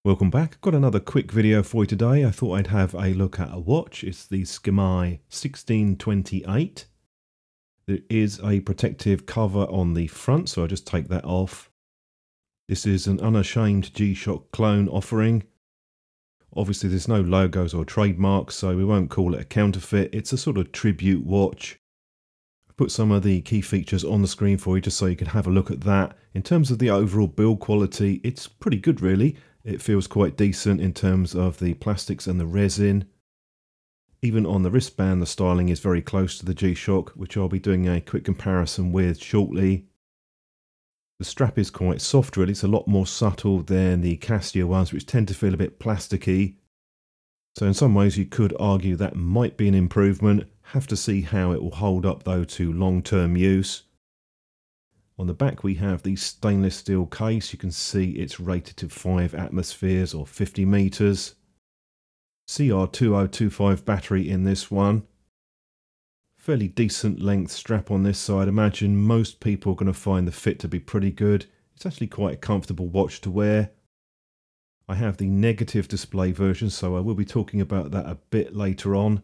Welcome back. Got another quick video for you today. I thought I'd have a look at a watch. It's the SKMEI 1628. There is a protective cover on the front, so I'll just take that off. This is an unashamed G-Shock clone offering. Obviously there's no logos or trademarks, so we won't call it a counterfeit. It's a sort of tribute watch. I've put some of the key features on the screen for you just so you can have a look at that. In terms of the overall build quality, it's pretty good really. It feels quite decent in terms of the plastics and the resin. Even on the wristband, the styling is very close to the G-Shock, which I'll be doing a quick comparison with shortly. The strap is quite soft really, it's a lot more subtle than the Casio ones, which tend to feel a bit plasticky. So in some ways you could argue that might be an improvement. Have to see how it will hold up though to long-term use. On the back we have the stainless steel case. You can see it's rated to 5 atmospheres or 50 meters. CR2025 battery in this one. Fairly decent length strap on this side. Imagine most people are going to find the fit to be pretty good. It's actually quite a comfortable watch to wear. I have the negative display version, so I will be talking about that a bit later on. A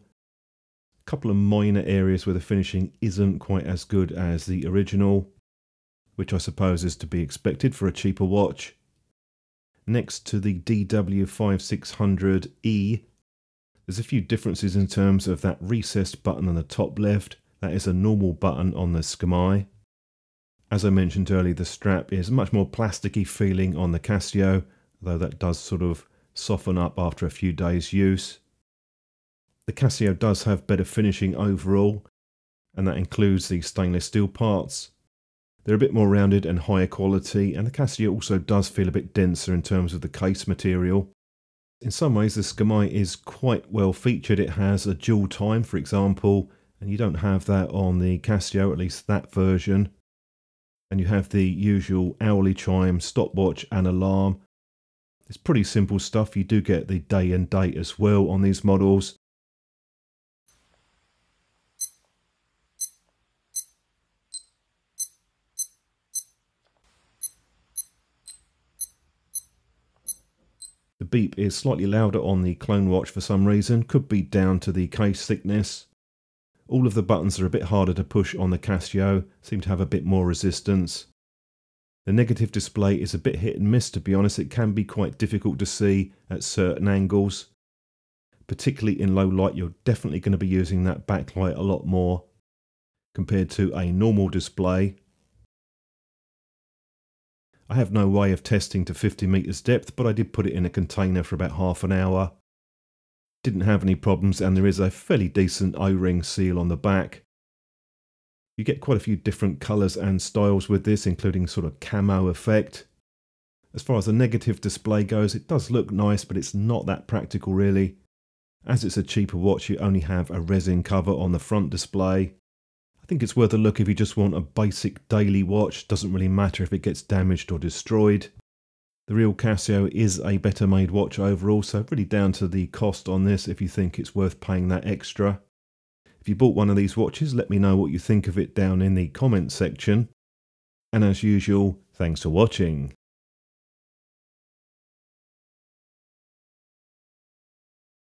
couple of minor areas where the finishing isn't quite as good as the original, which I suppose is to be expected for a cheaper watch. Next to the DW-5600E, there's a few differences in terms of that recessed button on the top left. That is a normal button on the SKMEI. As I mentioned earlier, the strap is much more plasticky feeling on the Casio, though that does sort of soften up after a few days use. The Casio does have better finishing overall, and that includes the stainless steel parts. They're a bit more rounded and higher quality, and the Casio also does feel a bit denser in terms of the case material. In some ways the SKMEI is quite well featured. It has a dual time, for example, and you don't have that on the Casio, at least that version. And you have the usual hourly chime, stopwatch and alarm. It's pretty simple stuff. You do get the day and date as well on these models. The beep is slightly louder on the clone watch for some reason, could be down to the case thickness. All of the buttons are a bit harder to push on the Casio, seem to have a bit more resistance. The negative display is a bit hit and miss, to be honest. It can be quite difficult to see at certain angles. Particularly in low light, you're definitely going to be using that backlight a lot more compared to a normal display. I have no way of testing to 50 meters depth, but I did put it in a container for about half an hour. Didn't have any problems, and there is a fairly decent O-ring seal on the back. You get quite a few different colours and styles with this, including sort of camo effect. As far as the negative display goes, it does look nice, but it's not that practical really. As it's a cheaper watch, you only have a resin cover on the front display. I think it's worth a look if you just want a basic daily watch. Doesn't really matter if it gets damaged or destroyed. The real Casio is a better made watch overall, so really down to the cost on this if you think it's worth paying that extra. If you bought one of these watches, let me know what you think of it down in the comments section. And as usual, thanks for watching.